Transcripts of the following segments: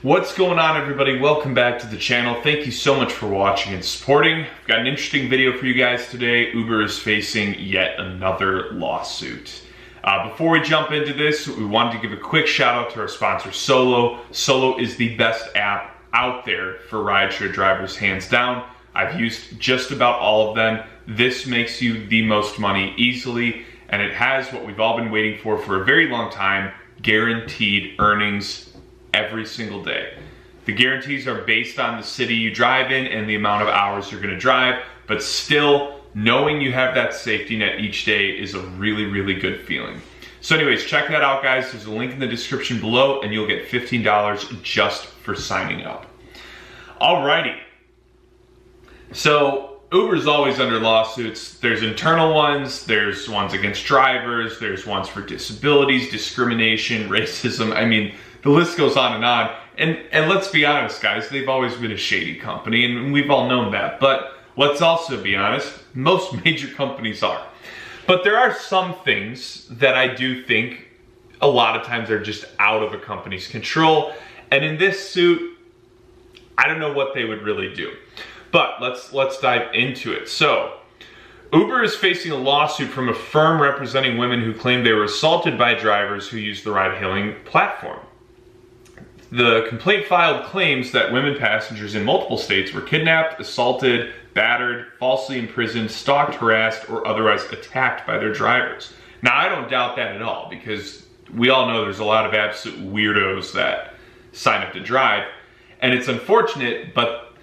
What's going on, everybody? Welcome back to the channel. Thank you so much for watching and supporting. I've got an interesting video for you guys today. Uber is facing yet another lawsuit. Before we jump into this, we wanted to give a quick shout out to our sponsor, Solo. Solo is the best app out there for rideshare drivers, hands down. I've used just about all of them. This makes you the most money easily, and it has what we've all been waiting for a very long time, guaranteed earnings every single day. The guarantees are based on the city you drive in and the amount of hours you're gonna drive, but still, knowing you have that safety net each day is a really, really good feeling. So anyways, check that out, guys. There's a link in the description below and you'll get $15 just for signing up. Alrighty. So Uber's always under lawsuits. There's internal ones, there's ones against drivers, there's ones for disabilities, discrimination, racism. I mean, the list goes on. And let's be honest, guys, they've always been a shady company, and we've all known that. But let's also be honest, most major companies are. But there are some things that I do think a lot of times are just out of a company's control. And in this suit, I don't know what they would really do. But let's dive into it. So, Uber is facing a lawsuit from a firm representing women who claim they were assaulted by drivers who used the ride-hailing platform. The complaint filed claims that women passengers in multiple states were kidnapped, assaulted, battered, falsely imprisoned, stalked, harassed, or otherwise attacked by their drivers. Now, I don't doubt that at all, because we all know there's a lot of absolute weirdos that sign up to drive, and it's unfortunate, but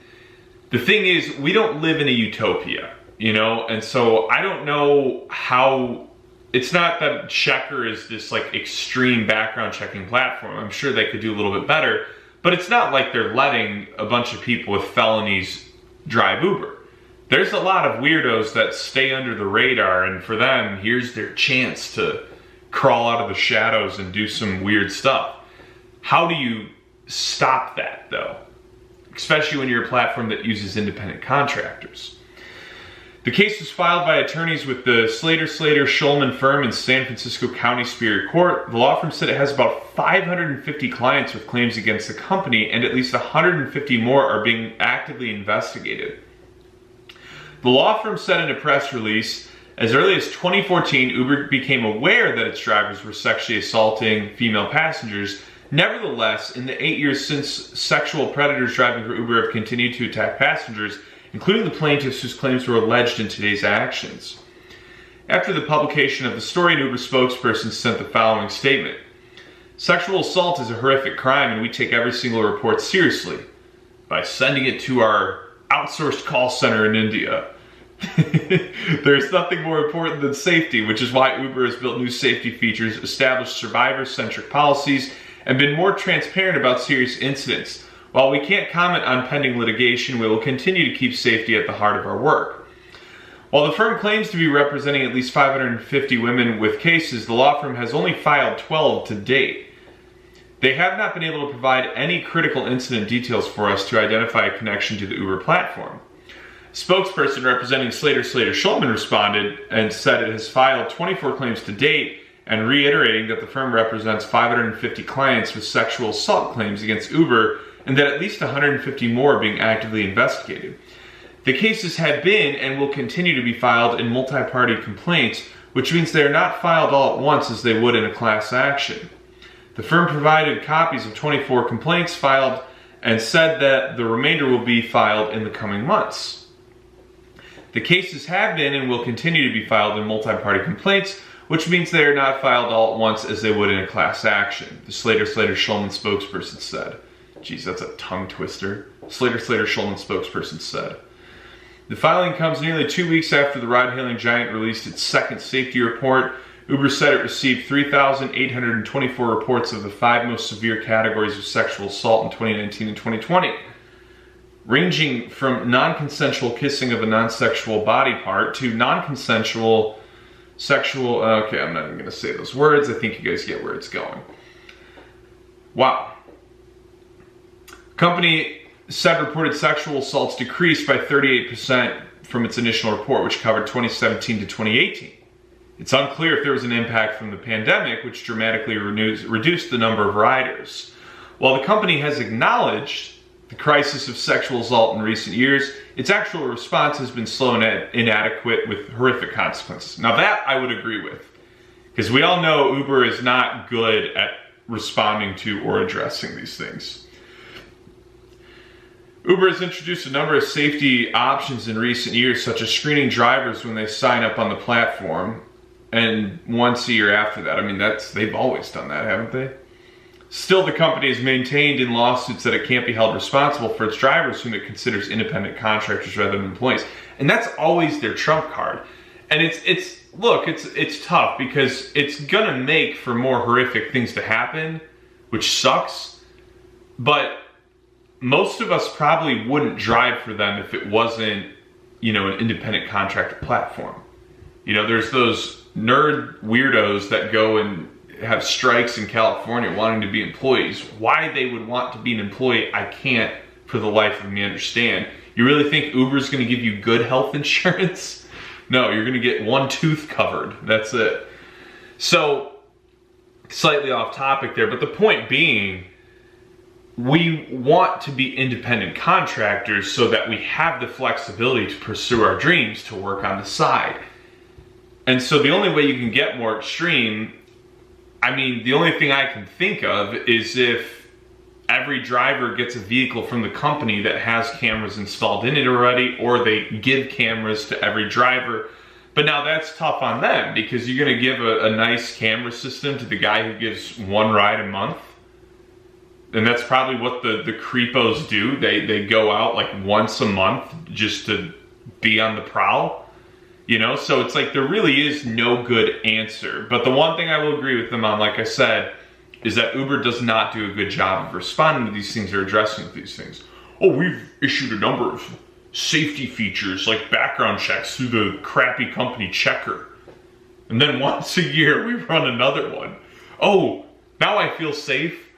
the thing is, we don't live in a utopia, you know, and so I don't know how. It's not that Checker is this like extreme background checking platform. I'm sure they could do a little bit better, but it's not like they're letting a bunch of people with felonies drive Uber. There's a lot of weirdos that stay under the radar, and for them, here's their chance to crawl out of the shadows and do some weird stuff. How do you stop that, though? Especially when you're a platform that uses independent contractors. The case was filed by attorneys with the Slater Shulman firm in San Francisco County Superior Court. The law firm said it has about 550 clients with claims against the company, and at least 150 more are being actively investigated. The law firm said in a press release, as early as 2014, Uber became aware that its drivers were sexually assaulting female passengers. Nevertheless, in the 8 years since, sexual predators driving for Uber have continued to attack passengers, including the plaintiffs whose claims were alleged in today's actions. After the publication of the story, an Uber spokesperson sent the following statement. Sexual assault is a horrific crime, and we take every single report seriously by sending it to our outsourced call center in India. There's nothing more important than safety, which is why Uber has built new safety features, established survivor-centric policies, and been more transparent about serious incidents. While we can't comment on pending litigation, we will continue to keep safety at the heart of our work. While the firm claims to be representing at least 550 women with cases, the law firm has only filed 12 to date. They have not been able to provide any critical incident details for us to identify a connection to the Uber platform. A spokesperson representing Slater Shulman responded and said it has filed 24 claims to date, and reiterating that the firm represents 550 clients with sexual assault claims against Uber, and that at least 150 more are being actively investigated. The cases have been and will continue to be filed in multi-party complaints, which means they are not filed all at once as they would in a class action. The firm provided copies of 24 complaints filed and said that the remainder will be filed in the coming months. The cases have been and will continue to be filed in multi-party complaints, which means they are not filed all at once as they would in a class action, the Slater Shulman spokesperson said. Geez, that's a tongue twister. Slater Shulman spokesperson said. The filing comes nearly 2 weeks after the ride-hailing giant released its second safety report. Uber said it received 3,824 reports of the 5 most severe categories of sexual assault in 2019 and 2020, ranging from non-consensual kissing of a non-sexual body part to non-consensual sexual... Okay, I'm not even going to say those words. I think you guys get where it's going. Wow. Company said reported sexual assaults decreased by 38% from its initial report, which covered 2017 to 2018. It's unclear if there was an impact from the pandemic, which dramatically reduced the number of riders. While the company has acknowledged the crisis of sexual assault in recent years, its actual response has been slow and inadequate with horrific consequences. Now that I would agree with, because we all know Uber is not good at responding to or addressing these things. Uber has introduced a number of safety options in recent years, such as screening drivers when they sign up on the platform, and once a year after that. I mean, they've always done that, haven't they? Still, the company has maintained in lawsuits that it can't be held responsible for its drivers whom it considers independent contractors rather than employees. And that's always their trump card. And it's tough because it's gonna make for more horrific things to happen, which sucks. But most of us probably wouldn't drive for them if it wasn't, an independent contractor platform. There's those nerd weirdos that go and have strikes in California wanting to be employees. Why they would want to be an employee, I can't for the life of me understand. You really think Uber's gonna give you good health insurance? No, you're gonna get one tooth covered, that's it. So, slightly off topic there, but the point being, we want to be independent contractors so that we have the flexibility to pursue our dreams, to work on the side. And so the only way you can get more extreme, the only thing I can think of is if every driver gets a vehicle from the company that has cameras installed in it already, or they give cameras to every driver. But now that's tough on them because you're gonna give a nice camera system to the guy who gives one ride a month. And that's probably what the creepos do. They go out like once a month just to be on the prowl. So it's like there really is no good answer. But the one thing I will agree with them on, like I said, is that Uber does not do a good job of responding to these things or addressing these things. Oh, we've issued a number of safety features like background checks through the crappy company Checker. And then once a year we run another one. Oh, now I feel safe.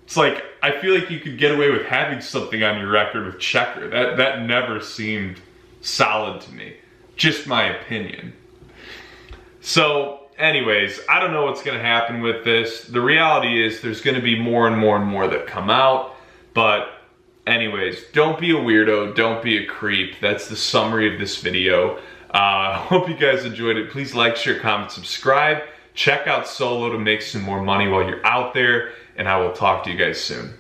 It's like, I feel like you could get away with having something on your record with Checker. That never seemed solid to me. Just my opinion. So, anyways, I don't know what's gonna happen with this. The reality is there's gonna be more and more and more that come out. But anyways, don't be a weirdo, don't be a creep. That's the summary of this video. Hope you guys enjoyed it. Please like, share, comment, subscribe. Check out Solo to make some more money while you're out there. And I will talk to you guys soon.